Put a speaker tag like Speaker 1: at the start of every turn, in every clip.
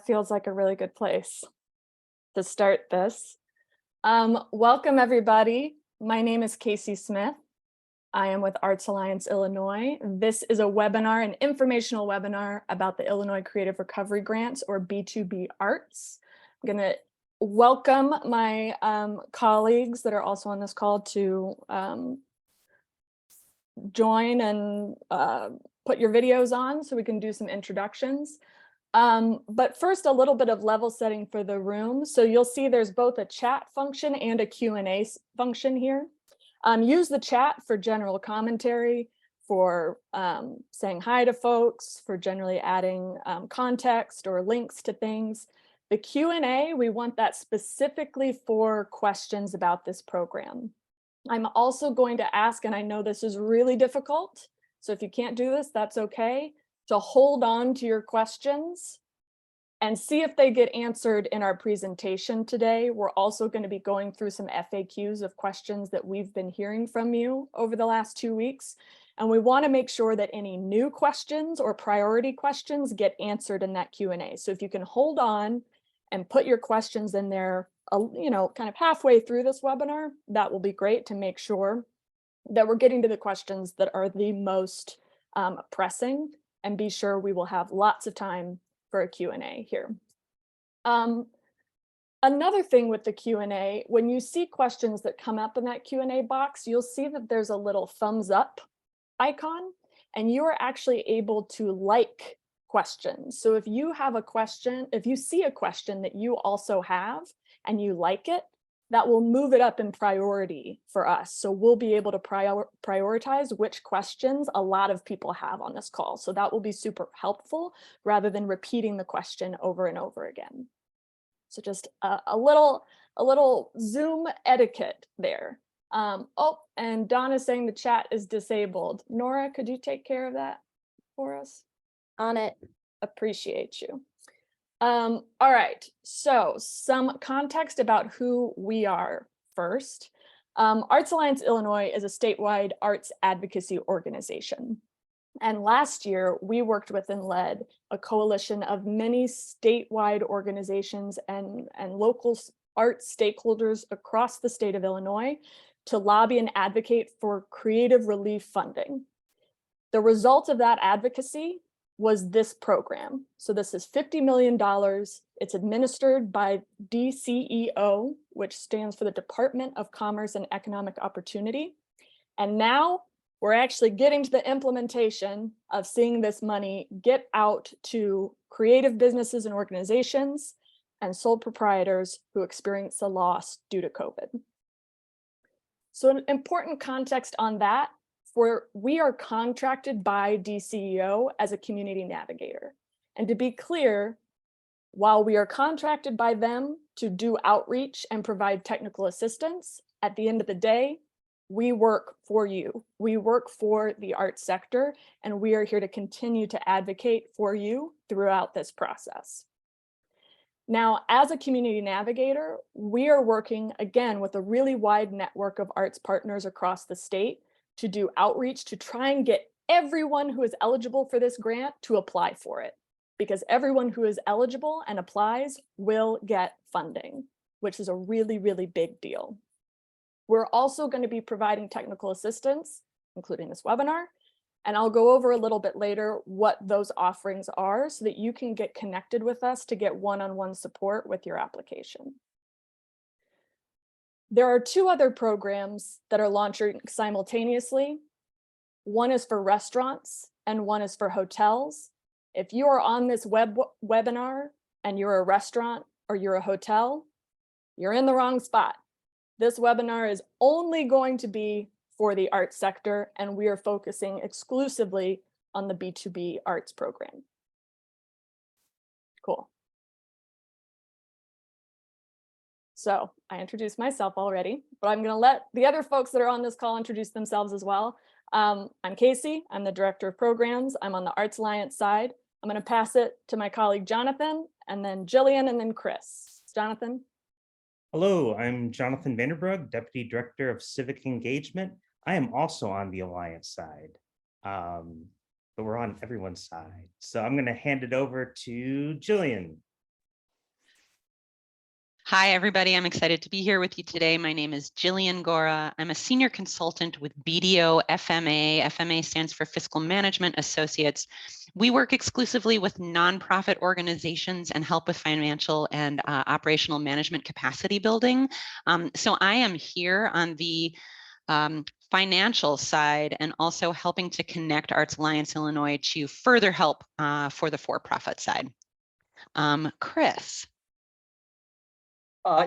Speaker 1: that feels like a really good place to start this. Welcome everybody. My name is Casey Smith. I am with Arts Alliance Illinois. This is a webinar, an informational webinar about the Illinois Creative Recovery Grants, or B2B Arts. I'm going to welcome my colleagues that are also on this call to join and put your videos on so we can do some introductions. But first, a little bit of level setting for the room. So you'll see there's both a chat function and a Q&A function here. Use the chat for general commentary, for saying hi to folks, for generally adding context or links to things. The Q&A, we want that specifically for questions about this program. I'm also going to ask, and I know this is really difficult, so if you can't do this, that's okay, to hold on to your questions and see if they get answered in our presentation today. We're also going to be going through some FAQs of questions that we've been hearing from you over the last 2 weeks. And we want to make sure that any new questions or priority questions get answered in that Q&A. So if you can hold on and put your questions in there, kind of halfway through this webinar, that will be great to make sure that we're getting to the questions that are the most pressing, and be sure we will have lots of time for a Q&A here. Another thing with the Q&A, when you see questions that come up in that Q&A box, you'll see that there's a little thumbs up icon, and you are actually able to like questions. So if you have a question, if you see a question that you also have and you like it, that will move it up in priority for us. So we'll be able to prioritize which questions a lot of people have on this call. So that will be super helpful rather than repeating the question over and over again. So just a little Zoom etiquette there. Oh, and Donna's saying the chat is disabled. Nora, could you take care of that for us?
Speaker 2: On it.
Speaker 1: Appreciate you. All right, so some context about who we are first. Arts Alliance Illinois is a statewide arts advocacy organization. And last year, we worked with and led a coalition of many statewide organizations and local arts stakeholders across the state of Illinois to lobby and advocate for creative relief funding. The result of that advocacy was this program. So this is $50 million. It's administered by DCEO, which stands for the Department of Commerce and Economic Opportunity. And now we're actually getting to the implementation of seeing this money get out to creative businesses and organizations and sole proprietors who experience a loss due to COVID. So an important context on that, we are contracted by DCEO as a community navigator. And to be clear, while we are contracted by them to do outreach and provide technical assistance, at the end of the day, we work for you. We work for the arts sector, and we are here to continue to advocate for you throughout this process. Now, as a community navigator, we are working again with a really wide network of arts partners across the state to do outreach to try and get everyone who is eligible for this grant to apply for it, because everyone who is eligible and applies will get funding, which is a really, really big deal. We're also going to be providing technical assistance, including this webinar, and I'll go over a little bit later what those offerings are so that you can get connected with us to get one-on-one support with your application. There are 2 other programs that are launching simultaneously. One is for restaurants and one is for hotels. If you are on this webinar and you're a restaurant or you're a hotel, you're in the wrong spot. This webinar is only going to be for the arts sector, and we are focusing exclusively on the B2B Arts program. Cool. So I introduced myself already, but I'm going to let the other folks that are on this call introduce themselves as well. I'm Casey. I'm the Director of Programs. I'm on the Arts Alliance side. I'm going to pass it to my colleague Jonathan, and then Jillian, and then Chris. Jonathan.
Speaker 3: Hello, I'm Jonathan Vanderbrug, Deputy Director of Civic Engagement. I am also on the Alliance side, but we're on everyone's side. So I'm going to hand it over to Jillian.
Speaker 2: Hi, everybody. I'm excited to be here with you today. My name is Jillian Gora. I'm a senior consultant with BDO FMA. FMA stands for Fiscal Management Associates. We work exclusively with nonprofit organizations and help with financial and operational management capacity building. So I am here on the financial side and also helping to connect Arts Alliance Illinois to further help for the for-profit side. Chris.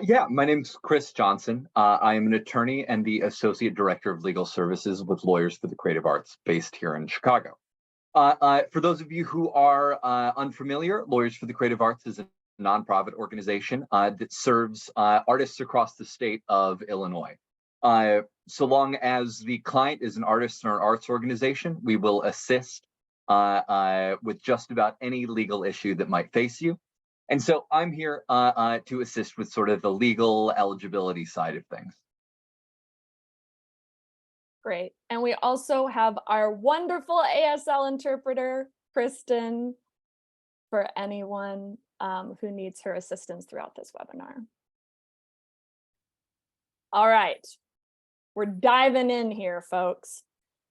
Speaker 4: Yeah, my name's Chris Johnson. I am an attorney and the Associate Director of Legal Services with Lawyers for the Creative Arts based here in Chicago. For those of you who are unfamiliar, Lawyers for the Creative Arts is a nonprofit organization that serves artists across the state of Illinois. So long as the client is an artist or an arts organization, we will assist with just about any legal issue that might face you. And so I'm here to assist with sort of the legal eligibility side of things.
Speaker 1: Great. And we also have our wonderful ASL interpreter, Kristen, for anyone who needs her assistance throughout this webinar. All right, we're diving in here, folks.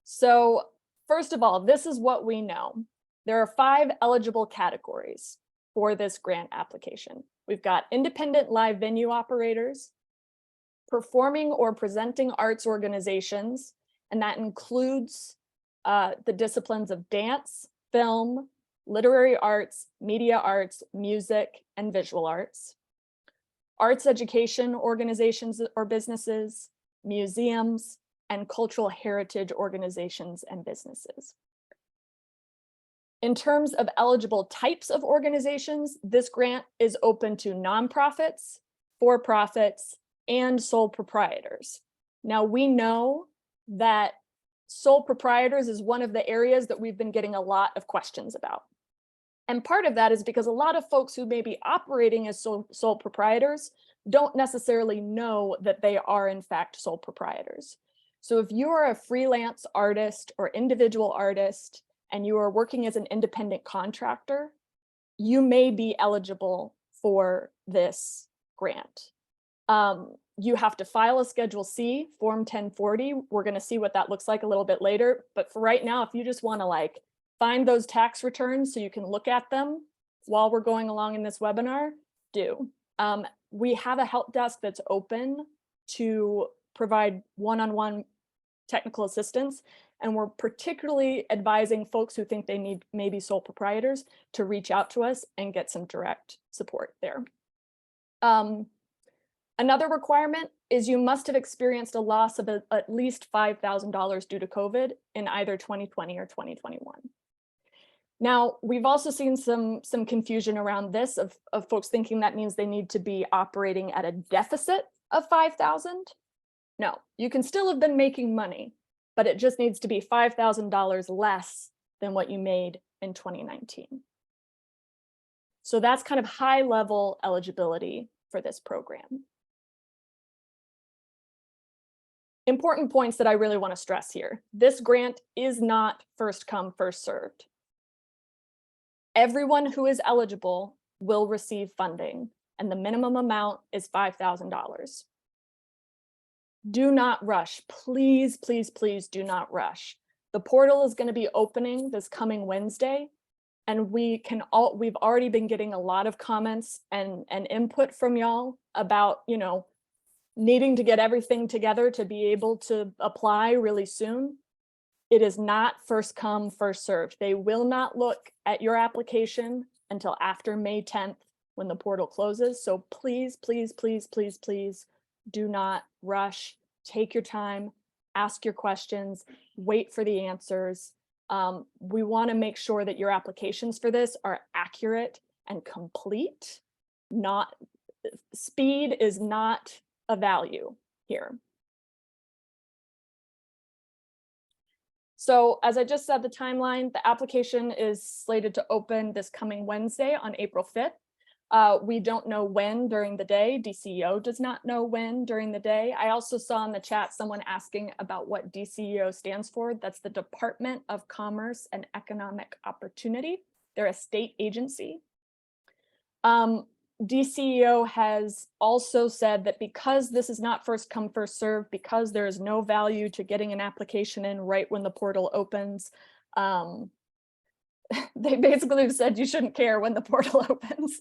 Speaker 1: So first of all, this is what we know. There are 5 eligible categories for this grant application. We've got independent live venue operators, performing or presenting arts organizations, and that includes the disciplines of dance, film, literary arts, media arts, music, and visual arts. Arts education organizations or businesses, museums, and cultural heritage organizations and businesses. In terms of eligible types of organizations, this grant is open to nonprofits, for-profits, and sole proprietors. Now, we know that sole proprietors is one of the areas that we've been getting a lot of questions about. And part of that is because a lot of folks who may be operating as sole proprietors don't necessarily know that they are in fact sole proprietors. So if you're a freelance artist or individual artist and you are working as an independent contractor, you may be eligible for this grant. You have to file a Schedule C, Form 1040. We're going to see what that looks like a little bit later. But for right now, if you just want to like find those tax returns so you can look at them while we're going along in this webinar, do. We have a help desk that's open to provide one-on-one technical assistance. And we're particularly advising folks who think they need maybe sole proprietors to reach out to us and get some direct support there. Another requirement is you must have experienced a loss of at least $5,000 due to COVID in either 2020 or 2021. Now, we've also seen some confusion around this of folks thinking that means they need to be operating at a deficit of $5,000. No, you can still have been making money, but it just needs to be $5,000 less than what you made in 2019. So that's kind of high level eligibility for this program. Important points that I really want to stress here. This grant is not first come, first served. Everyone who is eligible will receive funding, and the minimum amount is $5,000. Do not rush. Please, please, please do not rush. The portal is going to be opening this coming Wednesday, and we've already been getting a lot of comments and input from y'all about, needing to get everything together to be able to apply really soon. It is not first come, first served. They will not look at your application until after May 10th when the portal closes. So please, please, please, please, please do not rush. Take your time, ask your questions, wait for the answers. We want to make sure that your applications for this are accurate and complete. Speed is not a value here. So as I just said, the timeline, the application is slated to open this coming Wednesday on April 5th. We don't know when during the day. DCEO does not know when during the day. I also saw in the chat someone asking about what DCEO stands for. That's the Department of Commerce and Economic Opportunity. They're a state agency. DCEO has also said that because this is not first come, first serve, because there is no value to getting an application in right when the portal opens, they basically have said you shouldn't care when the portal opens.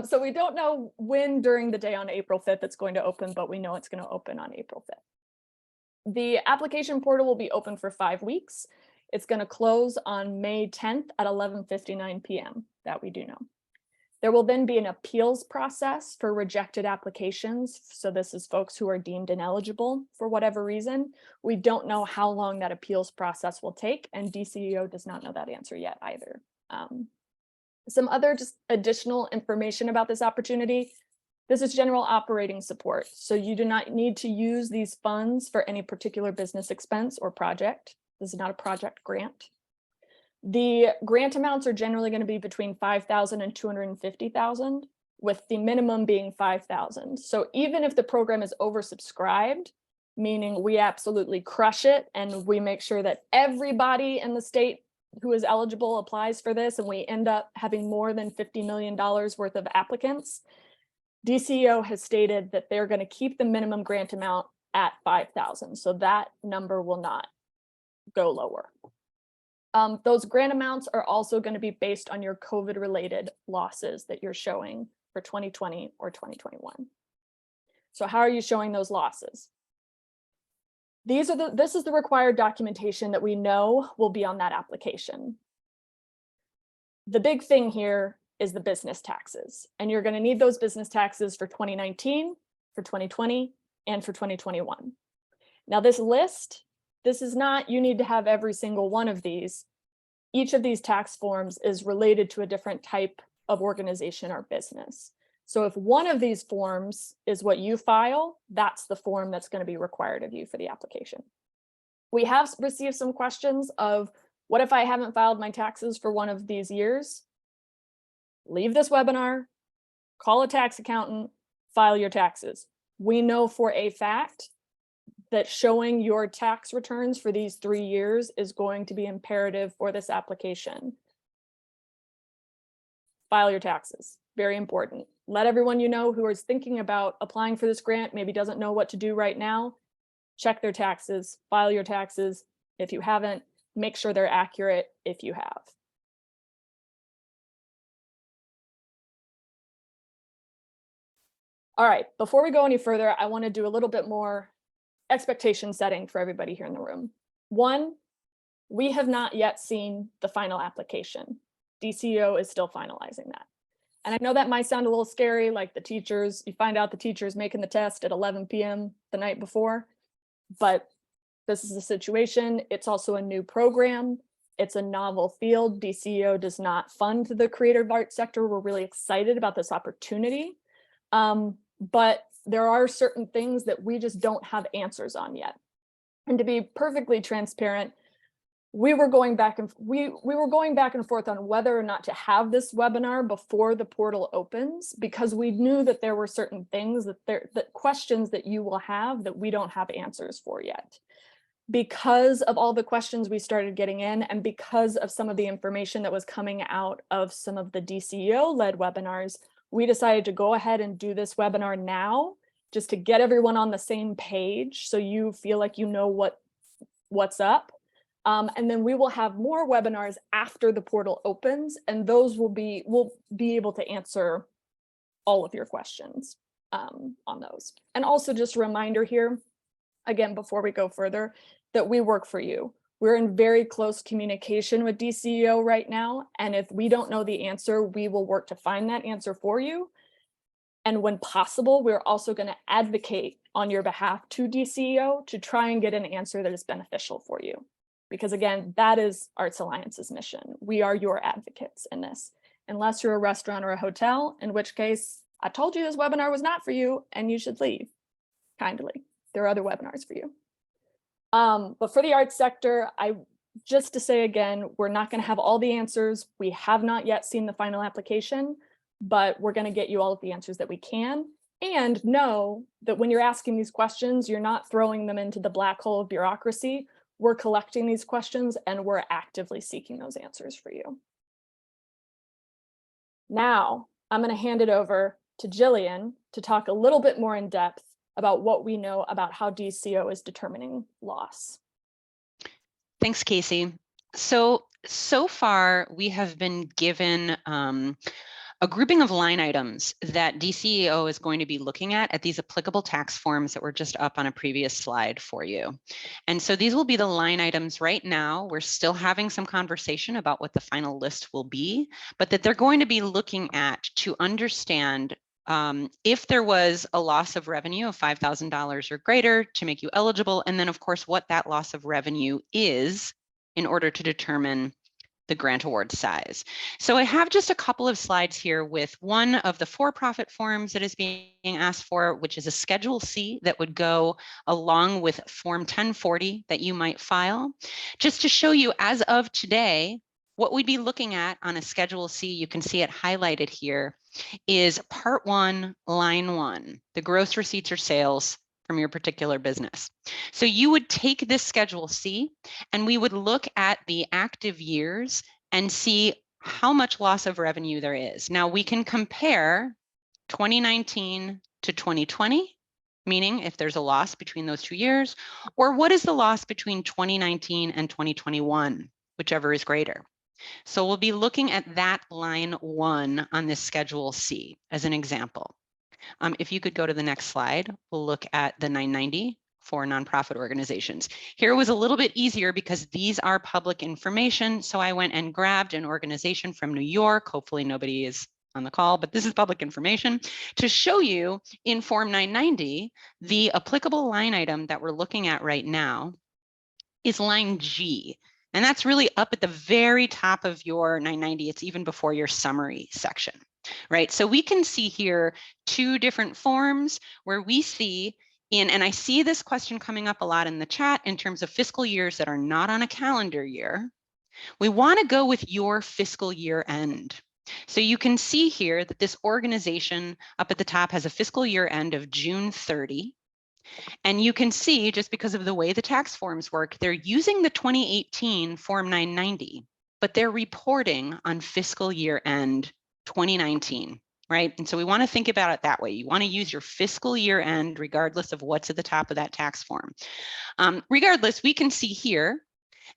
Speaker 1: So we don't know when during the day on April 5th it's going to open, but we know it's going to open on April 5th. The application portal will be open for 5 weeks. It's going to close on May 10th at 11:59 p.m. That we do know. There will then be an appeals process for rejected applications. So this is folks who are deemed ineligible for whatever reason. We don't know how long that appeals process will take, and DCEO does not know that answer yet either. Some other just additional information about this opportunity. This is general operating support. So you do not need to use these funds for any particular business expense or project. This is not a project grant. The grant amounts are generally going to be between $5,000 and $250,000, with the minimum being $5,000. So even if the program is oversubscribed, meaning we absolutely crush it and we make sure that everybody in the state who is eligible applies for this, and we end up having more than $50 million worth of applicants, DCEO has stated that they're going to keep the minimum grant amount at $5,000. So that number will not go lower. Those grant amounts are also going to be based on your COVID-related losses that you're showing for 2020 or 2021. So how are you showing those losses? This is the required documentation that we know will be on that application. The big thing here is the business taxes, and you're going to need those business taxes for 2019, for 2020, and for 2021. Now this list, this is not, you need to have every single one of these. Each of these tax forms is related to a different type of organization or business. So if one of these forms is what you file, that's the form that's going to be required of you for the application. We have received some questions of, what if I haven't filed my taxes for one of these years? Leave this webinar, call a tax accountant, file your taxes. We know for a fact that showing your tax returns for these 3 years is going to be imperative for this application. File your taxes, very important. Let everyone you know who is thinking about applying for this grant, maybe doesn't know what to do right now, check their taxes, file your taxes. If you haven't, make sure they're accurate if you have. All right, before we go any further, I want to do a little bit more expectation setting for everybody here in the room. One, we have not yet seen the final application. DCEO is still finalizing that. And I know that might sound a little scary, like the teachers, you find out the teacher's making the test at 11 p.m. the night before, but this is the situation. It's also a new program. It's a novel field. DCEO does not fund the creative arts sector. We're really excited about this opportunity. But there are certain things that we just don't have answers on yet. And to be perfectly transparent, we were going back and forth on whether or not to have this webinar before the portal opens, because we knew that there were certain things that questions that you will have that we don't have answers for yet. Because of all the questions we started getting in, and because of some of the information that was coming out of some of the DCEO-led webinars, we decided to go ahead and do this webinar now, just to get everyone on the same page so you feel like you know what's up. And then we will have more webinars after the portal opens, and those we'll be able to answer all of your questions on those. And also just a reminder here, again, before we go further, that we work for you. We're in very close communication with DCEO right now, and if we don't know the answer, we will work to find that answer for you. And when possible, we're also going to advocate on your behalf to DCEO to try and get an answer that is beneficial for you. Because again, that is Arts Alliance's mission. We are your advocates in this, unless you're a restaurant or a hotel, in which case I told you this webinar was not for you and you should leave, kindly. There are other webinars for you. But for the arts sector, just to say again, we're not going to have all the answers. We have not yet seen the final application, but we're going to get you all of the answers that we can. And know that when you're asking these questions, you're not throwing them into the black hole of bureaucracy. We're collecting these questions and we're actively seeking those answers for you. Now, I'm going to hand it over to Jillian to talk a little bit more in depth about what we know about how DCO is determining loss.
Speaker 2: Thanks, Casey. So far we have been given a grouping of line items that DCEO is going to be looking at these applicable tax forms that were just up on a previous slide for you. And so these will be the line items right now. We're still having some conversation about what the final list will be, but that they're going to be looking at to understand if there was a loss of revenue of $5,000 or greater to make you eligible, and then of course what that loss of revenue is in order to determine the grant award size. So I have just a couple of slides here with one of the for-profit forms that is being asked for, which is a Schedule C that would go along with Form 1040 that you might file. Just to show you as of today, what we'd be looking at on a Schedule C, you can see it highlighted here, is Part 1, Line 1, the gross receipts or sales from your particular business. So you would take this Schedule C and we would look at the active years and see how much loss of revenue there is. Now we can compare 2019 to 2020, meaning if there's a loss between those 2 years, or what is the loss between 2019 and 2021, whichever is greater. So we'll be looking at that line 1 on this Schedule C as an example. If you could go to the next slide, we'll look at the 990 for nonprofit organizations. Here was a little bit easier because these are public information. So I went and grabbed an organization from New York. Hopefully nobody is on the call, but this is public information to show you in Form 990, the applicable line item that we're looking at right now is line G. And that's really up at the very top of your 990. It's even before your summary section, right? So we can see here 2 different forms where we see and I see this question coming up a lot in the chat in terms of fiscal years that are not on a calendar year. We want to go with your fiscal year end. So you can see here that this organization up at the top has a fiscal year end of June 30. And you can see, just because of the way the tax forms work, they're using the 2018 Form 990, but they're reporting on fiscal year end 2019, right? And so we want to think about it that way. You want to use your fiscal year end regardless of what's at the top of that tax form. Regardless, we can see here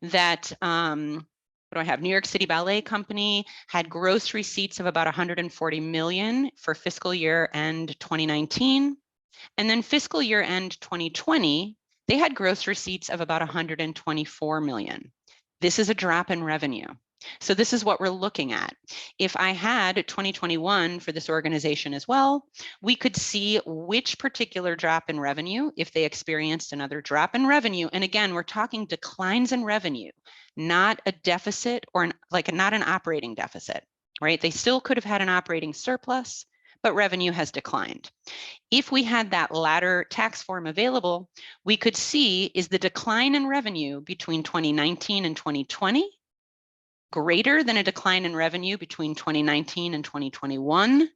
Speaker 2: that what do I have? New York City Ballet Company had gross receipts of about 140 million for fiscal year end 2019. And then fiscal year end 2020, they had gross receipts of about 124 million. This is a drop in revenue. So this is what we're looking at. If I had 2021 for this organization as well, we could see which particular drop in revenue, if they experienced another drop in revenue. And again, we're talking declines in revenue, not a deficit or not an operating deficit, right? They still could have had an operating surplus, but revenue has declined. If we had that latter tax form available, we could see, is the decline in revenue between 2019 and 2020 greater than a decline in revenue between 2019 and 2021?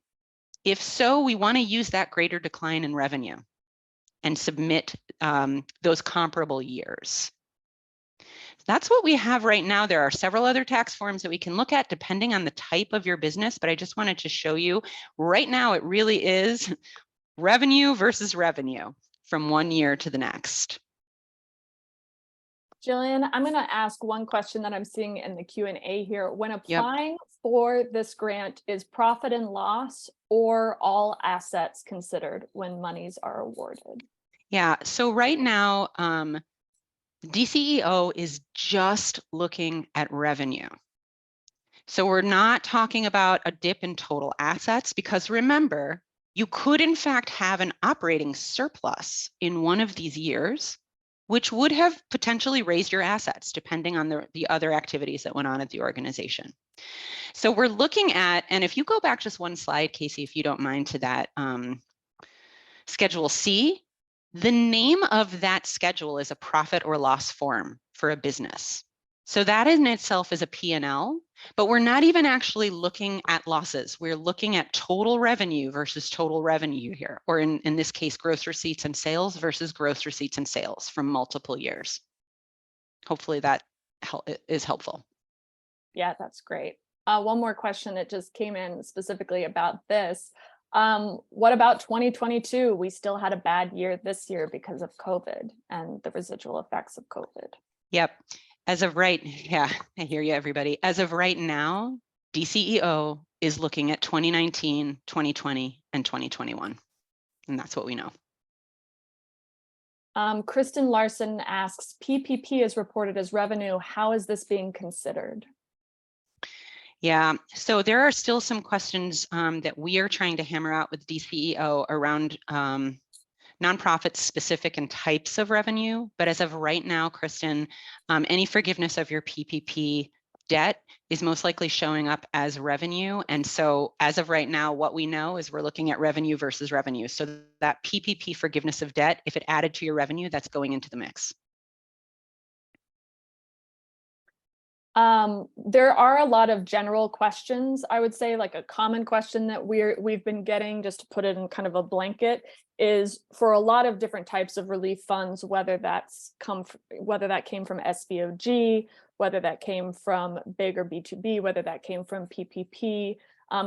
Speaker 2: If so, we want to use that greater decline in revenue and submit those comparable years. That's what we have right now. There are several other tax forms that we can look at depending on the type of your business, but I just wanted to show you right now it really is revenue versus revenue from one year to the next.
Speaker 1: Jillian, I'm going to ask one question that I'm seeing in the Q&A here. When applying for this grant, is profit and loss or all assets considered when monies are awarded?
Speaker 2: Yeah, so right now, DCEO is just looking at revenue. So we're not talking about a dip in total assets because remember, you could in fact have an operating surplus in one of these years, which would have potentially raised your assets depending on the other activities that went on at the organization. So we're looking at, and if you go back just one slide, Casey, if you don't mind, to that Schedule C, the name of that schedule is a profit or loss form for a business. So that in itself is a P&L, but we're not even actually looking at losses. We're looking at total revenue versus total revenue here, or in this case, gross receipts and sales versus gross receipts and sales from multiple years. Hopefully that is helpful.
Speaker 1: Yeah, that's great. One more question that just came in specifically about this. What about 2022? We still had a bad year this year because of COVID and the residual effects of COVID.
Speaker 2: Yep. As of right, yeah, I hear you, everybody. As of right now, DCEO is looking at 2019, 2020, and 2021. And that's what we know.
Speaker 1: Kristen Larson asks, PPP is reported as revenue. How is this being considered?
Speaker 2: Yeah, so there are still some questions that we are trying to hammer out with DCEO around nonprofits specific and types of revenue. But as of right now, Kristen, any forgiveness of your PPP debt is most likely showing up as revenue. And so as of right now, what we know is we're looking at revenue versus revenue. So that PPP forgiveness of debt, if it added to your revenue, that's going into the mix.
Speaker 1: There are a lot of general questions. I would say like a common question that we've been getting, just to put it in kind of a blanket, is for a lot of different types of relief funds, whether that came from SVOG, whether that came from BIG or B2B, whether that came from PPP.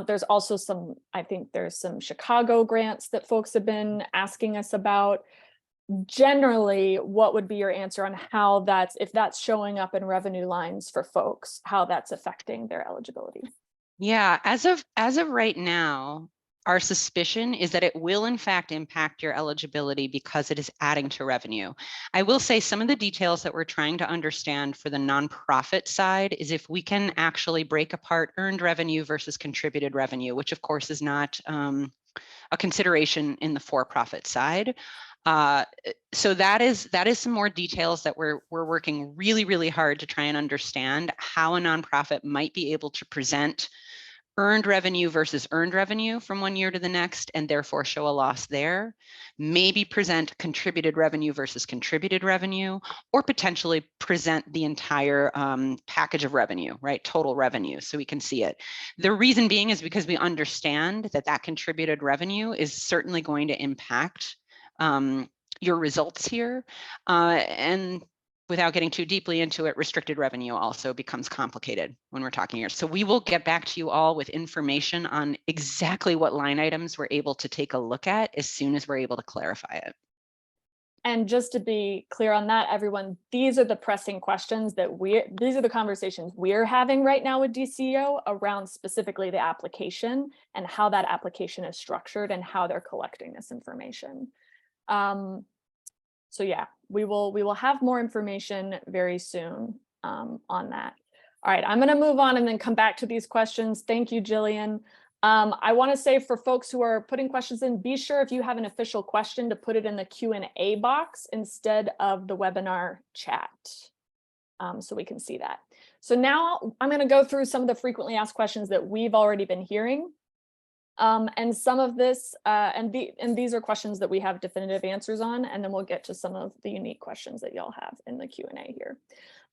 Speaker 1: There's also some, I think there's some Chicago grants that folks have been asking us about. Generally, what would be your answer on how if that's showing up in revenue lines for folks, how that's affecting their eligibility?
Speaker 2: Yeah, as of right now, our suspicion is that it will in fact impact your eligibility because it is adding to revenue. I will say some of the details that we're trying to understand for the nonprofit side is if we can actually break apart earned revenue versus contributed revenue, which of course is not a consideration in the for-profit side. So that is some more details that we're working really, really hard to try and understand how a nonprofit might be able to present earned revenue versus earned revenue from one year to the next, and therefore show a loss there, maybe present contributed revenue versus contributed revenue, or potentially present the entire package of revenue, right? Total revenue, so we can see it. The reason being is because we understand that contributed revenue is certainly going to impact your results here. And without getting too deeply into it, restricted revenue also becomes complicated when we're talking here. So we will get back to you all with information on exactly what line items we're able to take a look at as soon as we're able to clarify it.
Speaker 1: And just to be clear on that, everyone, these are the pressing questions that these are the conversations we're having right now with DCEO around specifically the application and how that application is structured and how they're collecting this information. So yeah, we will have more information very soon on that. All right, I'm going to move on and then come back to these questions. Thank you, Jillian. I want to say for folks who are putting questions in, be sure if you have an official question to put it in the Q&A box instead of the webinar chat, so we can see that. So now I'm going to go through some of the frequently asked questions that we've already been hearing. And some of this, and these are questions that we have definitive answers on, and then we'll get to some of the unique questions that y'all have in the Q&A here.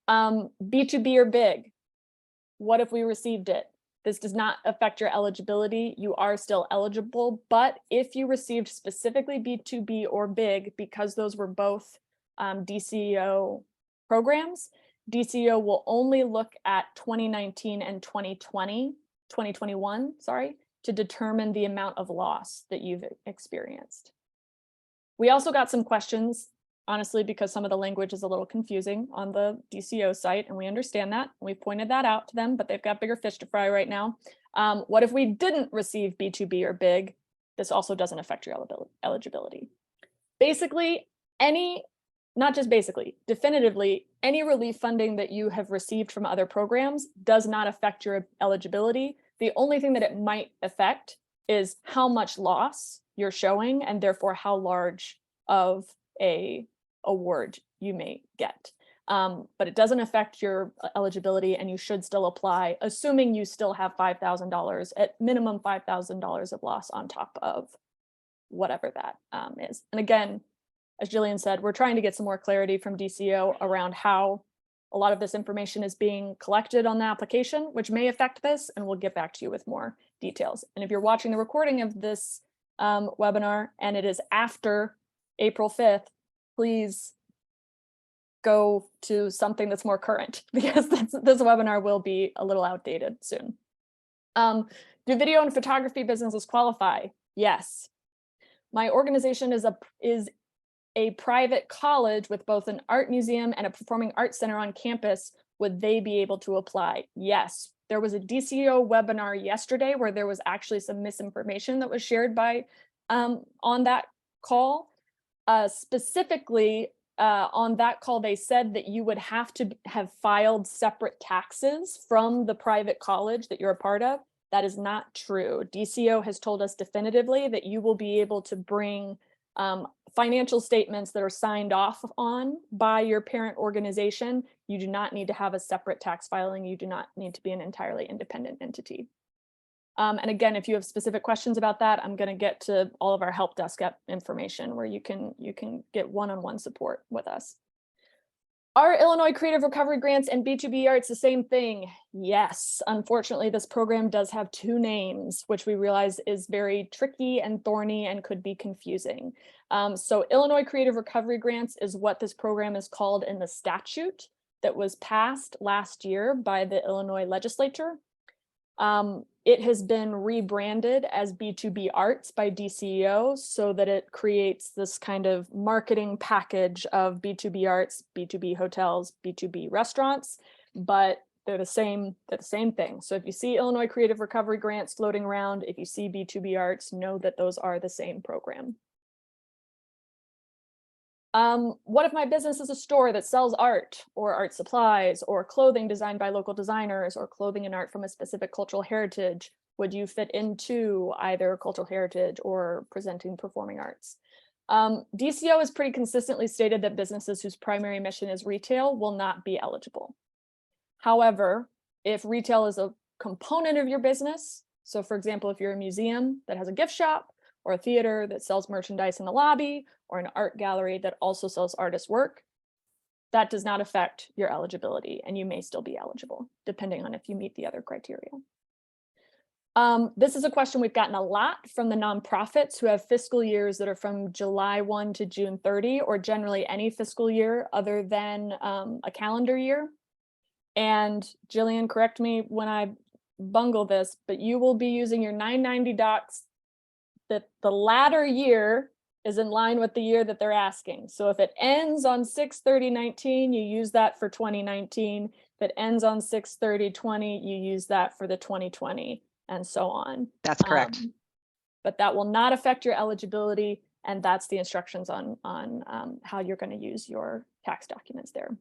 Speaker 1: B2B or BIG, what if we received it? This does not affect your eligibility. You are still eligible, but if you received specifically B2B or BIG, because those were both DCEO programs, DCEO will only look at 2019 and 2021, sorry, to determine the amount of loss that you've experienced. We also got some questions, honestly, because some of the language is a little confusing on the DCEO site, and we understand that. We pointed that out to them, but they've got bigger fish to fry right now. What if we didn't receive B2B or BIG? This also doesn't affect your eligibility. Basically, not just basically, definitively, any relief funding that you have received from other programs does not affect your eligibility. The only thing that it might affect is how much loss you're showing and therefore how large of a award you may get. But it doesn't affect your eligibility, and you should still apply, assuming you still have $5,000, at minimum $5,000 of loss on top of whatever that is. And again, as Jillian said, we're trying to get some more clarity from DCEO around how a lot of this information is being collected on the application, which may affect this, and we'll get back to you with more details. And if you're watching the recording of this webinar and it is after April 5th, please go to something that's more current, because this webinar will be a little outdated soon. Do video and photography businesses qualify? Yes. My organization is a private college with both an art museum and a performing arts center on campus. Would they be able to apply? Yes. There was a DCO webinar yesterday where there was actually some misinformation that was shared by on that call. Specifically, on that call, they said that you would have to have filed separate taxes from the private college that you're a part of. That is not true. DCO has told us definitively that you will be able to bring financial statements that are signed off on by your parent organization. You do not need to have a separate tax filing. You do not need to be an entirely independent entity. And again, if you have specific questions about that, I'm going to get to all of our help desk information where you can get one-on-one support with us. Are Illinois Creative Recovery Grants and B2B Arts the same thing? Yes. Unfortunately, this program does have two names, which we realize is very tricky and thorny and could be confusing. So Illinois Creative Recovery Grants is what this program is called in the statute that was passed last year by the Illinois legislature. It has been rebranded as B2B Arts by DCEO so that it creates this kind of marketing package of B2B Arts, B2B hotels, B2B restaurants, but they're the same thing. So if you see Illinois Creative Recovery Grants floating around, if you see B2B Arts, know that those are the same program. What if my business is a store that sells art or art supplies or clothing designed by local designers or clothing and art from a specific cultural heritage? Would you fit into either cultural heritage or presenting performing arts? DCO has pretty consistently stated that businesses whose primary mission is retail will not be eligible. However, if retail is a component of your business, so for example, if you're a museum that has a gift shop, or a theater that sells merchandise in the lobby, or an art gallery that also sells artist work, that does not affect your eligibility, and you may still be eligible, depending on if you meet the other criteria. This is a question we've gotten a lot from the nonprofits who have fiscal years that are from July 1 to June 30, or generally any fiscal year other than a calendar year. And Jillian, correct me when I bungle this, but you will be using your 990 docs that the latter year is in line with the year that they're asking. So if it ends on 6/30/19, you use that for 2019. If it ends on 6/30/20, you use that for the 2020, and so on.
Speaker 2: That's correct.
Speaker 1: But that will not affect your eligibility, and that's the instructions on how you're going to use your tax documents there.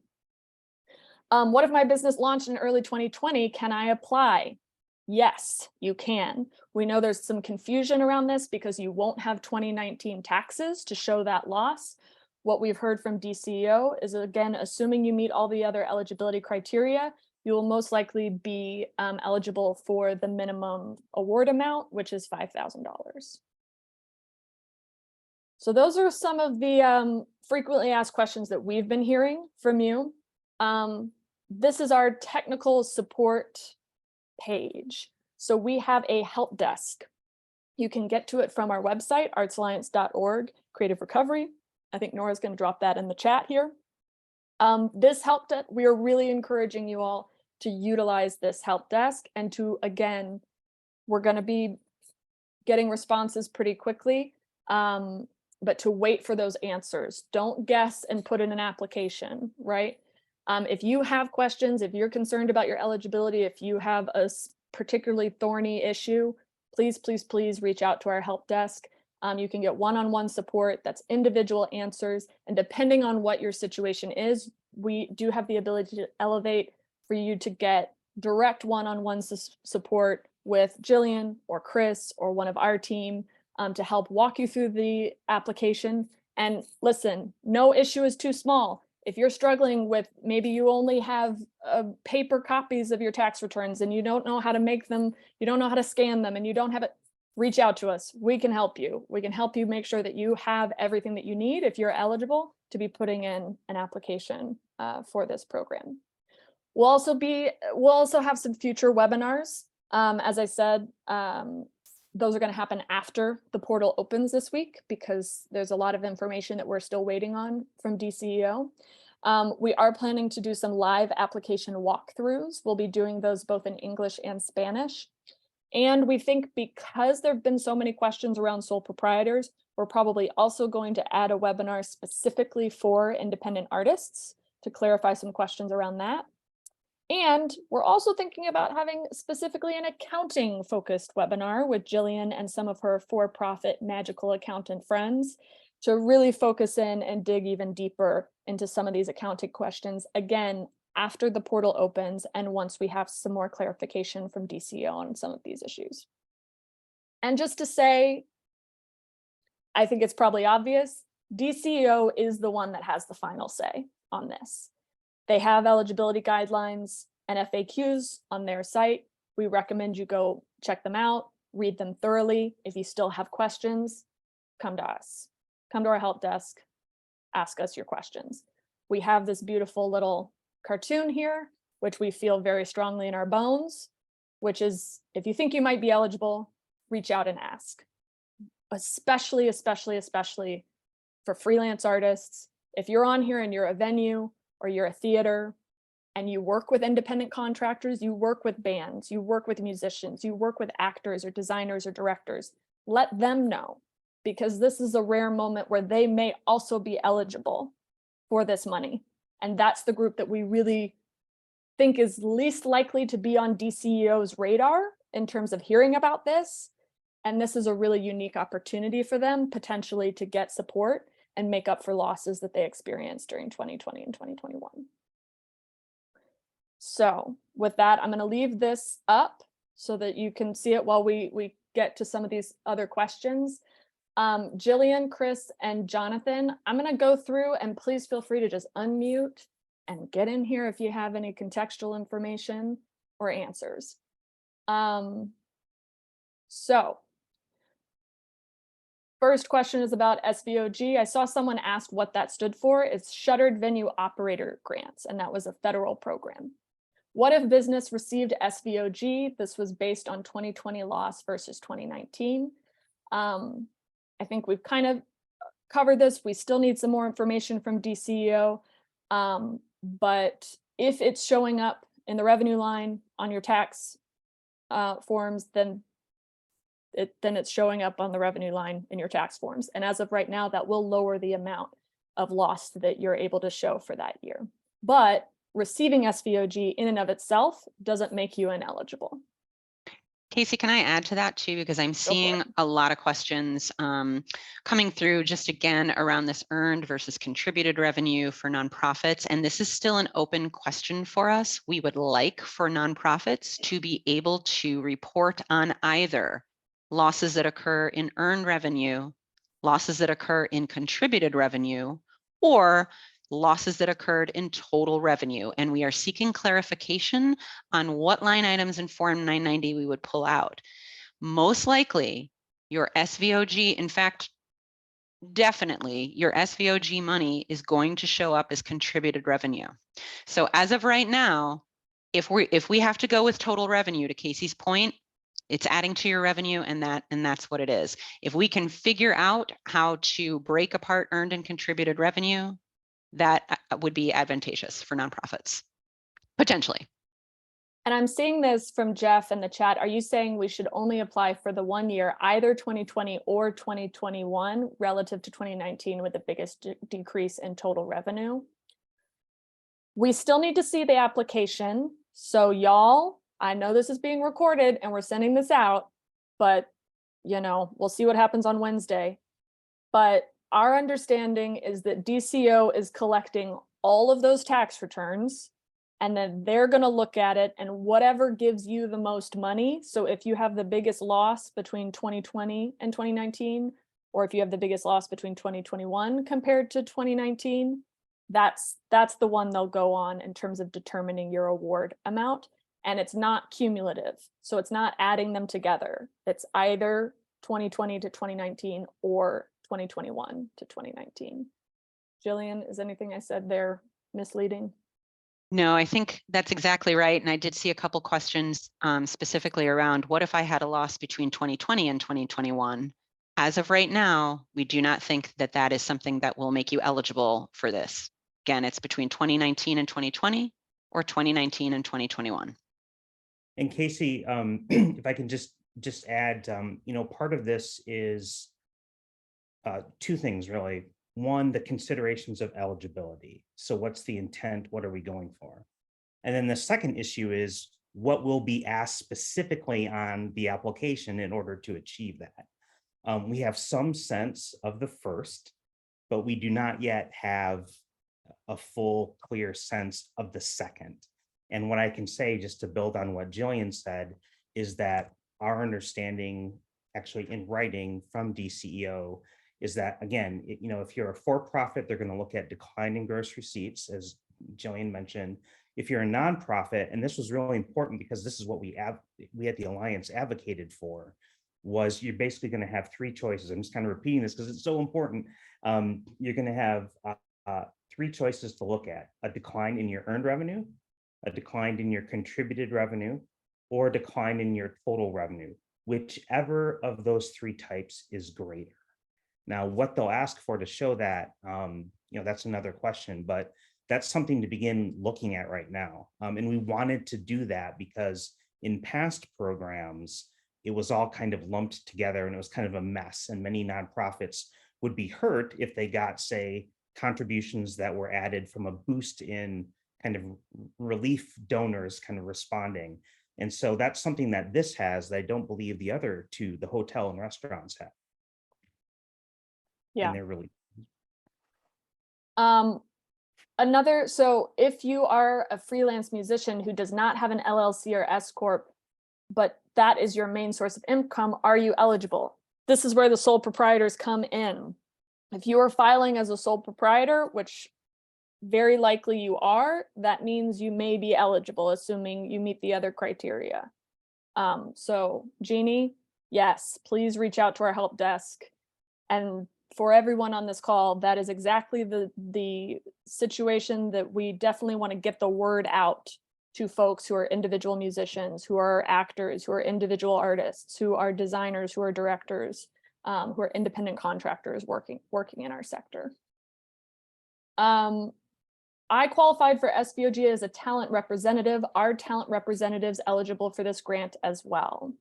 Speaker 1: What if my business launched in early 2020? Can I apply? Yes, you can. We know there's some confusion around this because you won't have 2019 taxes to show that loss. What we've heard from DCEO is, again, assuming you meet all the other eligibility criteria, you will most likely be eligible for the minimum award amount, which is $5,000. So those are some of the frequently asked questions that we've been hearing from you. This is our technical support page. So we have a help desk. You can get to it from our website, artsalliance.org, Creative Recovery. I think Nora's going to drop that in the chat here. This help desk, we are really encouraging you all to utilize this help desk and to, again, we're going to be getting responses pretty quickly, but to wait for those answers. Don't guess and put in an application, right? If you have questions, if you're concerned about your eligibility, if you have a particularly thorny issue, please, please, please reach out to our help desk. You can get one-on-one support, that's individual answers. And depending on what your situation is, we do have the ability to elevate for you to get direct one-on-one support with Jillian or Chris or one of our team to help walk you through the application. And listen, no issue is too small. If you're struggling with, maybe you only have paper copies of your tax returns and you don't know how to make them, you don't know how to scan them, and you don't have it, reach out to us. We can help you. We can help you make sure that you have everything that you need if you're eligible to be putting in an application for this program. We'll also have some future webinars. As I said, those are going to happen after the portal opens this week because there's a lot of information that we're still waiting on from DCEO. We are planning to do some live application walkthroughs. We'll be doing those both in English and Spanish. And we think because there have been so many questions around sole proprietors, we're probably also going to add a webinar specifically for independent artists to clarify some questions around that. And we're also thinking about having specifically an accounting focused webinar with Jillian and some of her for-profit magical accountant friends to really focus in and dig even deeper into some of these accounting questions, again, after the portal opens and once we have some more clarification from DCO on some of these issues. And just to say, I think it's probably obvious, DCO is the one that has the final say on this. They have eligibility guidelines and FAQs on their site. We recommend you go check them out, read them thoroughly. If you still have questions, come to us. Come to our help desk, ask us your questions. We have this beautiful little cartoon here, which we feel very strongly in our bones, which is if you think you might be eligible, reach out and ask. Especially for freelance artists. If you're on here and you're a venue or you're a theater and you work with independent contractors, you work with bands, you work with musicians, you work with actors or designers or directors, let them know, because this is a rare moment where they may also be eligible for this money. And that's the group that we really think is least likely to be on DCEO's radar in terms of hearing about this. And this is a really unique opportunity for them potentially to get support and make up for losses that they experienced during 2020 and 2021. So with that, I'm going to leave this up so that you can see it while we get to some of these other questions. Jillian, Chris, and Jonathan, I'm going to go through, and please feel free to just unmute and get in here if you have any contextual information or answers. So first question is about SVOG. I saw someone asked what that stood for. It's Shuttered Venue Operator Grants, and that was a federal program. What if business received SVOG? This was based on 2020 loss versus 2019. I think we've kind of covered this. We still need some more information from DCEO, but if it's showing up in the revenue line on your tax forms, then it's showing up on the revenue line in your tax forms. And as of right now, that will lower the amount of loss that you're able to show for that year. But receiving SVOG in and of itself doesn't make you ineligible.
Speaker 2: Casey, can I add to that too? Because I'm seeing a lot of questions coming through just again around this earned versus contributed revenue for nonprofits. And this is still an open question for us. We would like for nonprofits to be able to report on either losses that occur in earned revenue, losses that occur in contributed revenue, or losses that occurred in total revenue. And we are seeking clarification on what line items in Form 990 we would pull out. Most likely your SVOG, in fact, definitely your SVOG money is going to show up as contributed revenue. So as of right now, if we have to go with total revenue, to Casey's point, it's adding to your revenue, and that's what it is. If we can figure out how to break apart earned and contributed revenue, that would be advantageous for nonprofits, potentially.
Speaker 1: And I'm seeing this from Jeff in the chat. Are you saying we should only apply for the 1 year, either 2020 or 2021, relative to 2019 with the biggest decrease in total revenue? We still need to see the application. So y'all, I know this is being recorded and we're sending this out, but you know, we'll see what happens on Wednesday. But our understanding is that DCO is collecting all of those tax returns, and then they're going to look at it and whatever gives you the most money. So if you have the biggest loss between 2020 and 2019, or if you have the biggest loss between 2021 compared to 2019, that's the one they'll go on in terms of determining your award amount. And it's not cumulative. So it's not adding them together. It's either 2020 to 2019 or 2021 to 2019. Jillian, is anything I said there misleading?
Speaker 2: No, I think that's exactly right. And I did see a couple questions specifically around what if I had a loss between 2020 and 2021? As of right now, we do not think that that is something that will make you eligible for this. Again, it's between 2019 and 2020 or 2019 and 2021.
Speaker 3: And Casey, if I can just just add, part of this is two things really. One, the considerations of eligibility. So what's the intent? What are we going for? And then the second issue is what will be asked specifically on the application in order to achieve that. We have some sense of the first, but we do not yet have a full, clear sense of the second. And what I can say, just to build on what Jillian said, is that our understanding, actually in writing from DCEO, is that, again, if you're a for-profit, they're going to look at declining gross receipts, as Jillian mentioned. If you're a nonprofit, and this was really important because this is what we at the Alliance advocated for, was you're basically going to have three choices. I'm just kind of repeating this because it's so important. You're going to have three choices to look at: a decline in your earned revenue, a decline in your contributed revenue, or a decline in your total revenue. Whichever of those three types is greater. Now, what they'll ask for to show that, that's another question, but that's something to begin looking at right now. And we wanted to do that because in past programs, it was all kind of lumped together and it was kind of a mess. And many nonprofits would be hurt if they got, say, contributions that were added from a boost in kind of relief donors kind of responding. And so that's something that this has that I don't believe the other two, the hotel and restaurants, have.
Speaker 1: Yeah.
Speaker 3: And they're really.
Speaker 1: So if you are a freelance musician who does not have an LLC or S Corp, but that is your main source of income, are you eligible? This is where the sole proprietors come in. If you are filing as a sole proprietor, which very likely you are, that means you may be eligible, assuming you meet the other criteria. So Jeannie, yes, please reach out to our help desk. And for everyone on this call, that is exactly the situation that we definitely want to get the word out to folks who are individual musicians, who are actors, who are individual artists, who are designers, who are directors, who are independent contractors working in our sector. I qualified for SVOG as a talent representative. Are talent representatives eligible for this grant as well?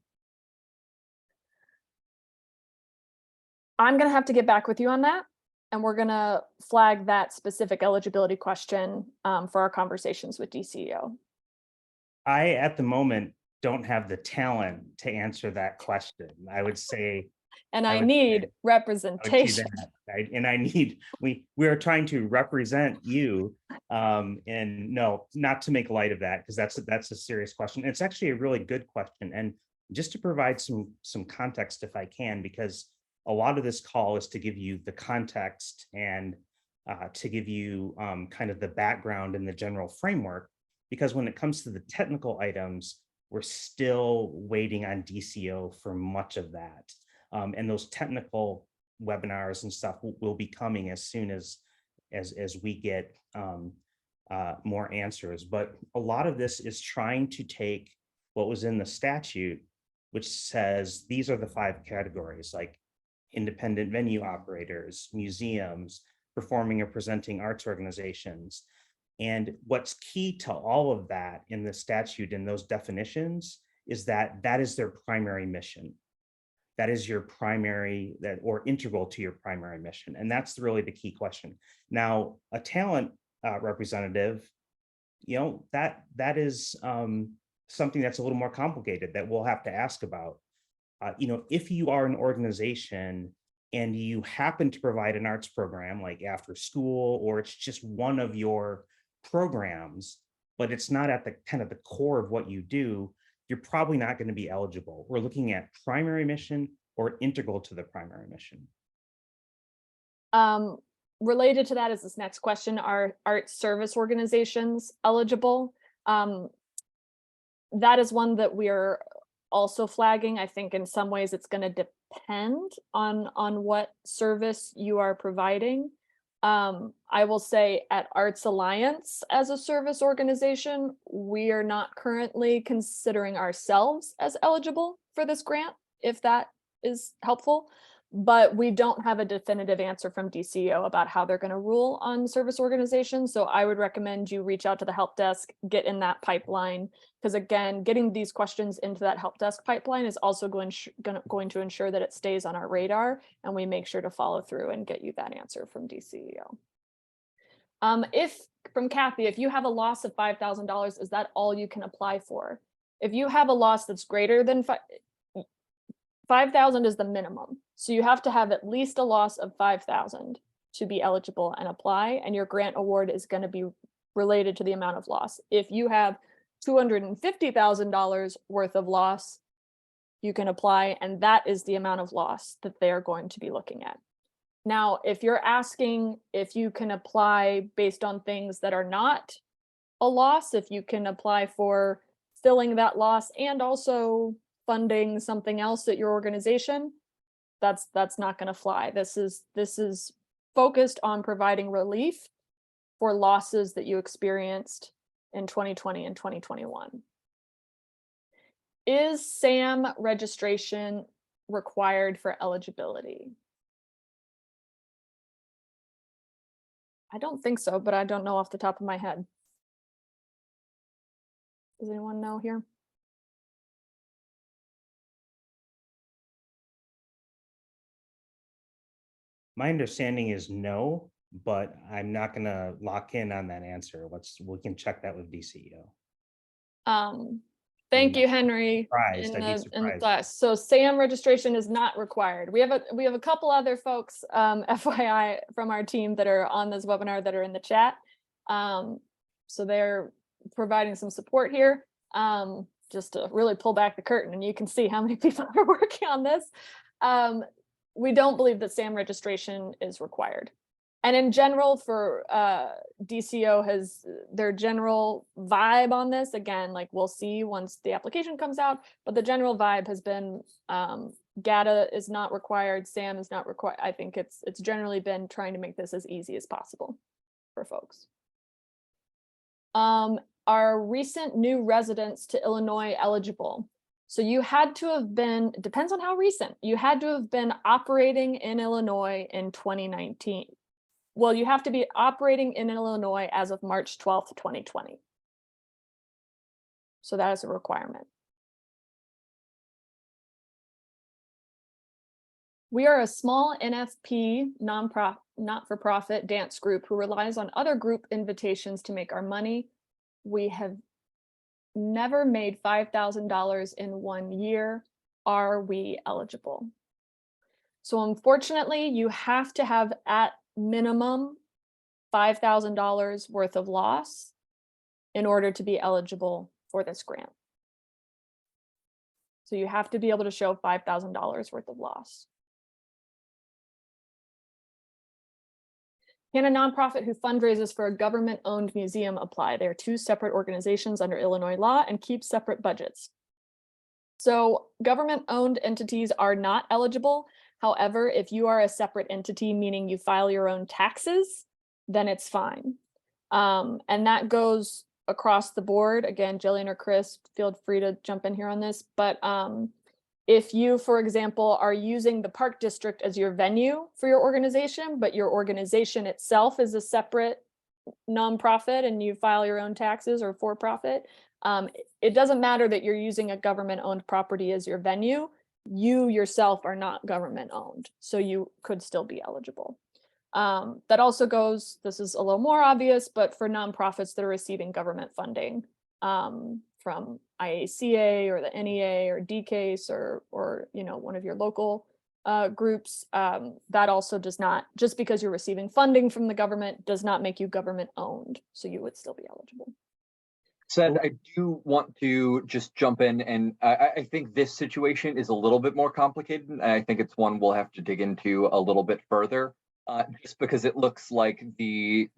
Speaker 1: I'm going to have to get back with you on that, and we're going to flag that specific eligibility question for our conversations with DCEO.
Speaker 3: I, at the moment, don't have the talent to answer that question. I would say.
Speaker 1: And I need representation.
Speaker 3: And I need, we are trying to represent you. And no, not to make light of that, because that's a serious question. It's actually a really good question. And just to provide some context, if I can, because a lot of this call is to give you the context and to give you kind of the background and the general framework, because when it comes to the technical items, we're still waiting on DCO for much of that. And those technical webinars and stuff will be coming as soon as we get more answers. But a lot of this is trying to take what was in the statute, which says these are the 5 categories, like independent venue operators, museums, performing or presenting arts organizations. And what's key to all of that in the statute and those definitions is that that is their primary mission. That is your primary, or integral to your primary mission. And that's really the key question. Now, a talent representative, that is something that's a little more complicated that we'll have to ask about. If you are an organization and you happen to provide an arts program like after school, or it's just one of your programs, but it's not at the kind of the core of what you do, you're probably not going to be eligible. We're looking at primary mission or integral to the primary mission.
Speaker 1: Related to that is this next question: are art service organizations eligible? That is one that we are also flagging. I think in some ways it's going to depend on what service you are providing. I will say at Arts Alliance as a service organization, we are not currently considering ourselves as eligible for this grant, if that is helpful. but we don't have a definitive answer from DCO about how they're going to rule on service organizations. So I would recommend you reach out to the help desk, get in that pipeline, because again, getting these questions into that help desk pipeline is also going to ensure that it stays on our radar and we make sure to follow through and get you that answer from DCEO. From Kathy, if you have a loss of $5,000, is that all you can apply for? If you have a loss that's greater than 5,000 is the minimum. So you have to have at least a loss of 5,000 to be eligible and apply, and your grant award is going to be related to the amount of loss. If you have $250,000 worth of loss, you can apply, and that is the amount of loss that they're going to be looking at. Now, if you're asking if you can apply based on things that are not a loss, if you can apply for filling that loss and also funding something else at your organization, that's not going to fly. This is focused on providing relief for losses that you experienced in 2020 and 2021. Is SAM registration required for eligibility? I don't think so, but I don't know off the top of my head. Does anyone know here?
Speaker 3: My understanding is no, but I'm not going to lock in on that answer. We can check that with DCEO.
Speaker 1: Thank you, Henry.
Speaker 3: I'd be
Speaker 1: In the
Speaker 3: surprised.
Speaker 1: class. So SAM registration is not required. We have a couple other folks, FYI, from our team that are on this webinar that are in the chat. So they're providing some support here, just to really pull back the curtain, and you can see how many people are working on this. We don't believe that SAM registration is required. And in general, for DCO has their general vibe on this. Again, like we'll see once the application comes out, but the general vibe has been GATA is not required, SAM is not required. I think it's generally been trying to make this as easy as possible for folks. Are recent new residents to Illinois eligible? So you had to have been, it depends on how recent, you had to have been operating in Illinois in 2019. Well, you have to be operating in Illinois as of March 12th, 2020. So that is a requirement. We are a small NFP, not-for-profit dance group who relies on other group invitations to make our money. We have never made $5,000 in 1 year. Are we eligible? So unfortunately, you have to have at minimum $5,000 worth of loss in order to be eligible for this grant. So you have to be able to show $5,000 worth of loss. Can a nonprofit who fundraises for a government-owned museum apply? They are two separate organizations under Illinois law and keep separate budgets. So government-owned entities are not eligible. However, if you are a separate entity, meaning you file your own taxes, then it's fine. And that goes across the board. Again, Jillian or Chris, feel free to jump in here on this. But if you, for example, are using the park district as your venue for your organization, but your organization itself is a separate nonprofit and you file your own taxes or for-profit, it doesn't matter that you're using a government-owned property as your venue. You yourself are not government-owned, so you could still be eligible. That also goes, this is a little more obvious, but for nonprofits that are receiving government funding from IACA or the NEA or DCASE or you know, one of your local groups, that also does not, just because you're receiving funding from the government does not make you government owned, so you would still be eligible.
Speaker 4: Said, I do want to just jump in, and I think this situation is a little bit more complicated, and I think it's one we'll have to dig into a little bit further, just because it looks like the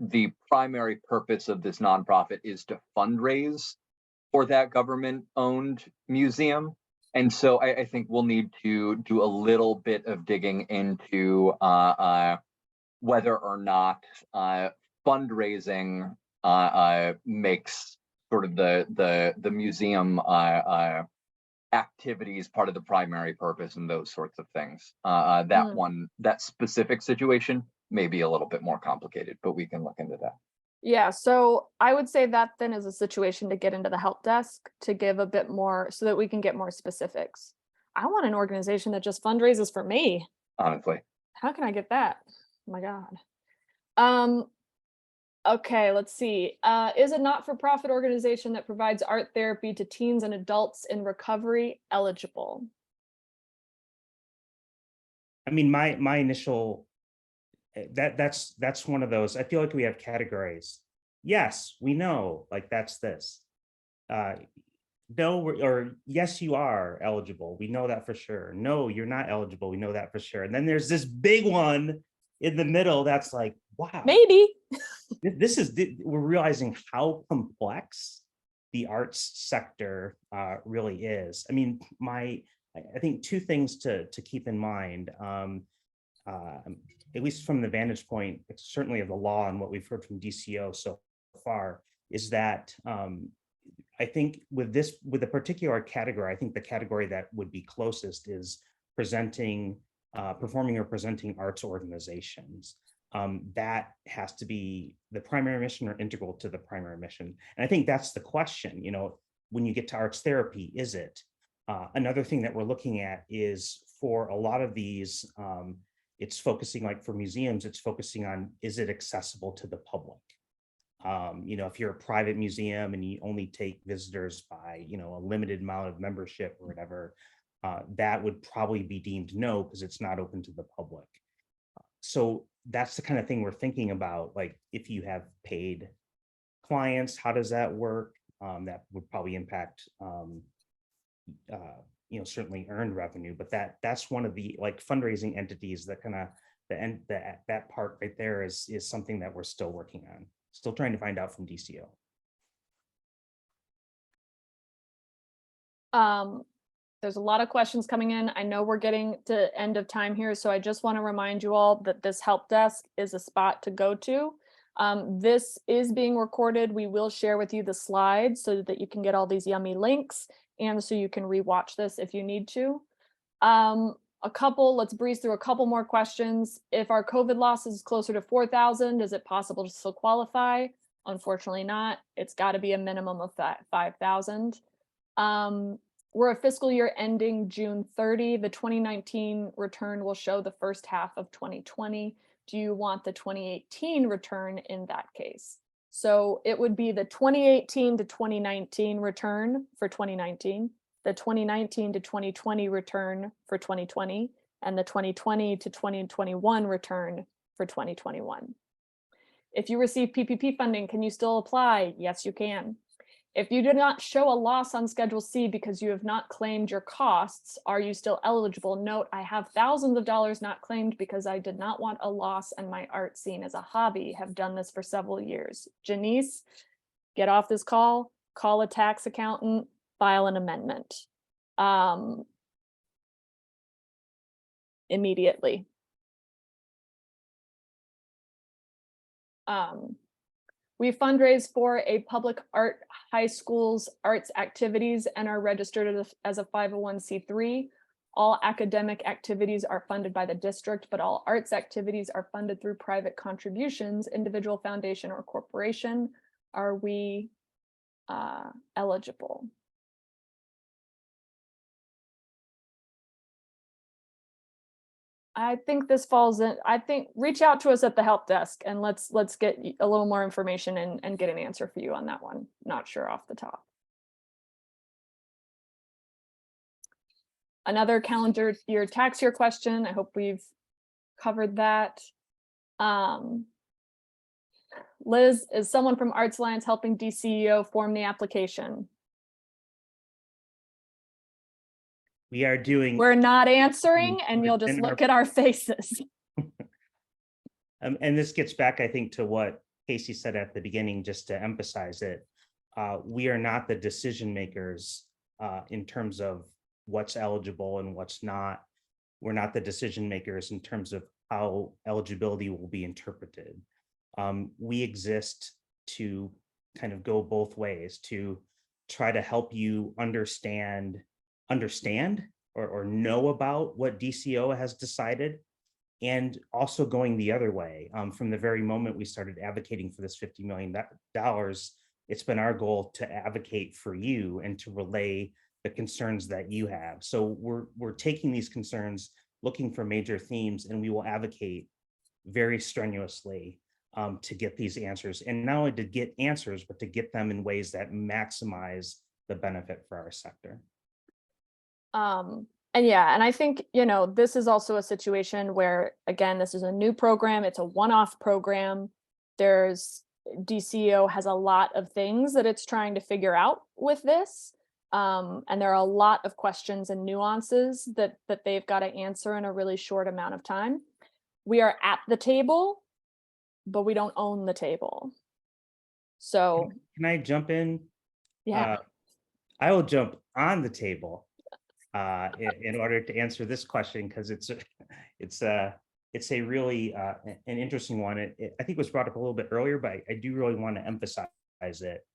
Speaker 4: primary purpose of this nonprofit is to fundraise for that government-owned museum. And so I think we'll need to do a little bit of digging into whether or not fundraising makes sort of the museum activities, part of the primary purpose, and those sorts of things. That specific situation may be a little bit more complicated, but we can look into that.
Speaker 1: Yeah, so I would say that then is a situation to get into the help desk to give a bit more so that we can get more specifics. I want an organization that just fundraises for me.
Speaker 4: Honestly,
Speaker 1: How can I get that? Oh my God. Okay, let's see. Is a not-for-profit organization that provides art therapy to teens and adults in recovery eligible?
Speaker 3: I mean, my initial that's one of those. I feel like we have categories. Yes, we know, like that's this. No, or yes, you are eligible. We know that for sure. No, you're not eligible. We know that for sure. And then there's this big one in the middle that's like, wow,
Speaker 1: Maybe.
Speaker 3: we're realizing how complex the arts sector really is. I mean, I think two things to keep in mind, at least from the vantage point, certainly of the law and what we've heard from DCO so far, is that I think with a particular category, I think the category that would be closest is performing or presenting arts organizations. That has to be the primary mission or integral to the primary mission. And I think that's the question, when you get to arts therapy, is it? Another thing that we're looking at is for a lot of these, it's focusing, like for museums, it's focusing on, is it accessible to the public? If you're a private museum and you only take visitors by, a limited amount of membership or whatever, that would probably be deemed no, because it's not open to the public. So that's the kind of thing we're thinking about. Like, if you have paid clients, how does that work? That would probably impact, certainly earned revenue, but that's one of the like fundraising entities that kind of that part right there is something that we're still working on, still trying to find out from DCO.
Speaker 1: There's a lot of questions coming in. I know we're getting to end of time here, so I just want to remind you all that this help desk is a spot to go to. This is being recorded. We will share with you the slides so that you can get all these yummy links, and so you can rewatch this if you need to. Let's breeze through a couple more questions. If our COVID loss is closer to 4,000, is it possible to still qualify? Unfortunately not. It's got to be a minimum of 5,000. We're a fiscal year ending June 30. The 2019 return will show the first half of 2020. Do you want the 2018 return in that case? So it would be the 2018 to 2019 return for 2019, the 2019 to 2020 return for 2020, and the 2020 to 2021 return for 2021. If you receive PPP funding, can you still apply? Yes, you can. If you did not show a loss on Schedule C because you have not claimed your costs, are you still eligible? Note, I have thousands of dollars not claimed because I did not want a loss and my art scene as a hobby. Have done this for several years. Janice, get off this call a tax accountant, file an amendment immediately. We fundraise for a public art high school's arts activities and are registered as a 501c3. All academic activities are funded by the district, but all arts activities are funded through private contributions, individual foundation or corporation. Are we eligible? I think this falls in. I think reach out to us at the help desk and let's get a little more information and get an answer for you on that one. Not sure off the top. Another calendar year tax year question. I hope we've covered that. Liz, is someone from Arts Alliance helping DCEO form the application?
Speaker 3: We are doing.
Speaker 1: We're not answering, and you'll just look at our faces.
Speaker 3: And this gets back, I think, to what Casey said at the beginning, just to emphasize it. We are not the decision makers in terms of what's eligible and what's not. We're not the decision makers in terms of how eligibility will be interpreted. We exist to kind of go both ways, to try to help you understand understand or know about what DCO has decided, and also going the other way. From the very moment we started advocating for this $50 million, it's been our goal to advocate for you and to relay the concerns that you have. So we're taking these concerns, looking for major themes, and we will advocate very strenuously to get these answers, and not only to get answers, but to get them in ways that maximize the benefit for our sector.
Speaker 1: And yeah, and I think, this is also a situation where, again, this is a new program. It's a one-off program. DCO has a lot of things that it's trying to figure out with this. And there are a lot of questions and nuances that they've got to answer in a really short amount of time. We are at the table, but we don't own the table. So
Speaker 3: can I jump in?
Speaker 1: yeah,
Speaker 3: I will jump on the table in order to answer this question, because it's a really an interesting one. I think it was brought up a little bit earlier, but I do really want to emphasize it.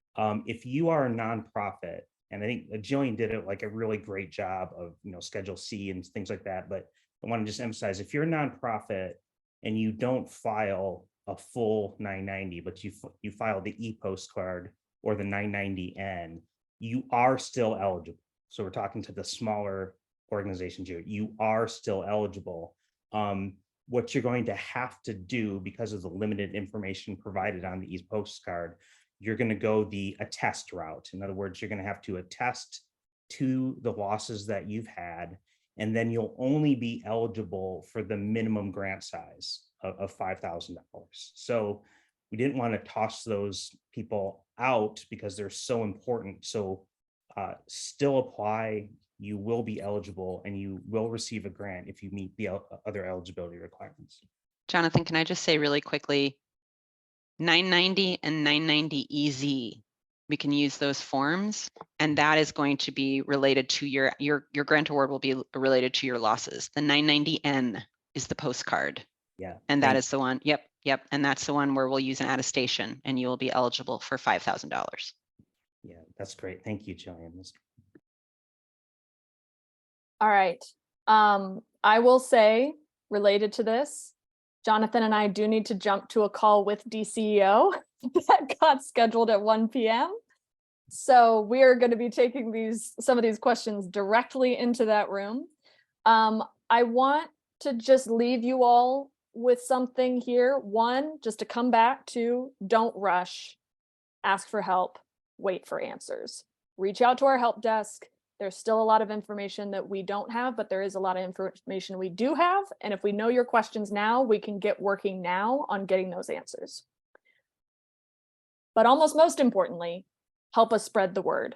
Speaker 3: If you are a nonprofit, and I think Jillian did it like a really great job of Schedule C and things like that, but I want to just emphasize, if you're a nonprofit and you don't file a full 990, but you file the e-postcard or the 990N, you are still eligible. So we're talking to the smaller organizations here. You are still eligible. What you're going to have to do, because of the limited information provided on the e-postcard, you're going to go the attest route. In other words, you're going to have to attest to the losses that you've had, and then you'll only be eligible for the minimum grant size of $5,000. So we didn't want to toss those people out because they're so important. So still apply, you will be eligible, and you will receive a grant if you meet the other eligibility requirements.
Speaker 2: Jonathan, can I just say really quickly, 990 and 990 EZ, we can use those forms, and that is going to be related to your grant award will be related to your losses. The 990N is the postcard.
Speaker 3: Yeah.
Speaker 2: And that is the one. Yep. And that's the one where we'll use an attestation, and you will be eligible for $5,000.
Speaker 3: Yeah, that's great. Thank you, Jillian.
Speaker 1: all right. I will say, related to this, Jonathan and I do need to jump to a call with DCEO that got scheduled at 1 p.m. So we are going to be taking some of these questions directly into that room. I want to just leave you all with something here. One, just to come back to, don't rush, ask for help, wait for answers. Reach out to our help desk. There's still a lot of information that we don't have, but there is a lot of information we do have. And if we know your questions now, we can get working now on getting those answers. But almost most importantly, help us spread the word.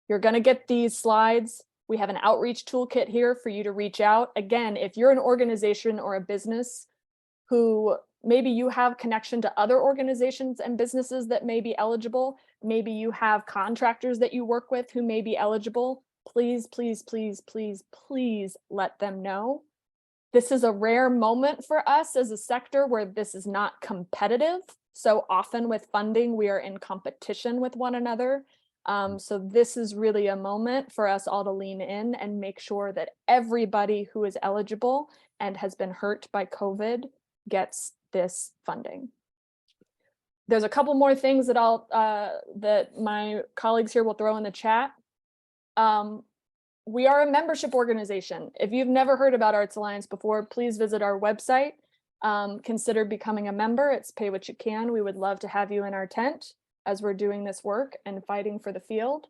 Speaker 1: You're going to get these slides. We have an outreach toolkit here for you to reach out. Again, if you're an organization or a business who maybe you have connection to other organizations and businesses that may be eligible, maybe you have contractors that you work with who may be eligible, please, please, please, please, please let them know. This is a rare moment for us as a sector where this is not competitive. So often with funding, we are in competition with one another. So this is really a moment for us all to lean in and make sure that everybody who is eligible and has been hurt by COVID gets this funding. There's a couple more things that that my colleagues here will throw in the chat. We are a membership organization. If you've never heard about Arts Alliance before, please visit our website. Consider becoming a member. It's pay what you can. We would love to have you in our tent as we're doing this work and fighting for the field.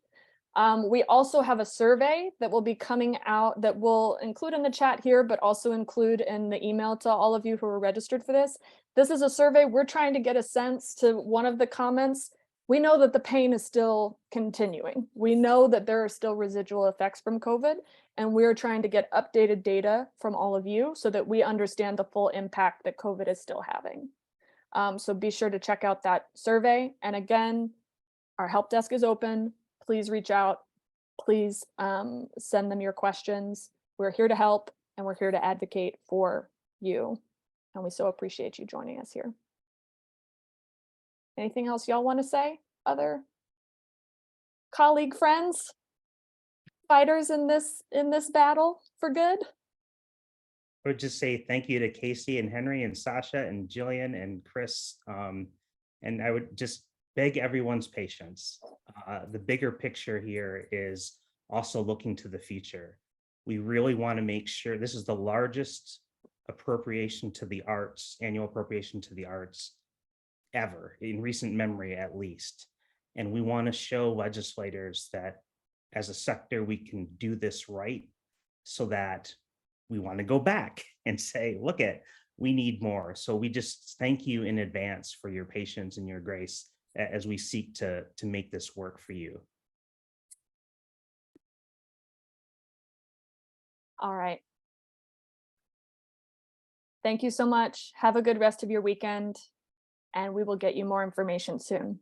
Speaker 1: We also have a survey that will be coming out that we'll include in the chat here, but also include in the email to all of you who are registered for this. This is a survey. We're trying to get a sense to one of the comments. We know that the pain is still continuing. We know that there are still residual effects from COVID, and we're trying to get updated data from all of you so that we understand the full impact that COVID is still having. So be sure to check out that survey. And again, our help desk is open. Please reach out. Please send them your questions. We're here to help, and we're here to advocate for you. And we so appreciate you joining us here. Anything else y'all want to say? Other colleague friends? fighters in this battle for good.
Speaker 3: I would just say thank you to Casey and Henry and Sasha and Jillian and Chris. And I would just beg everyone's patience. The bigger picture here is also looking to the future. We really want to make sure this is the largest appropriation to the arts, annual appropriation to the arts ever, in recent memory at least. And we want to show legislators that as a sector, we can do this right, so that we want to go back and say, look we need more. So we just thank you in advance for your patience and your grace as we seek to make this work for you.
Speaker 1: All right. Thank you so much. Have a good rest of your weekend, and we will get you more information soon.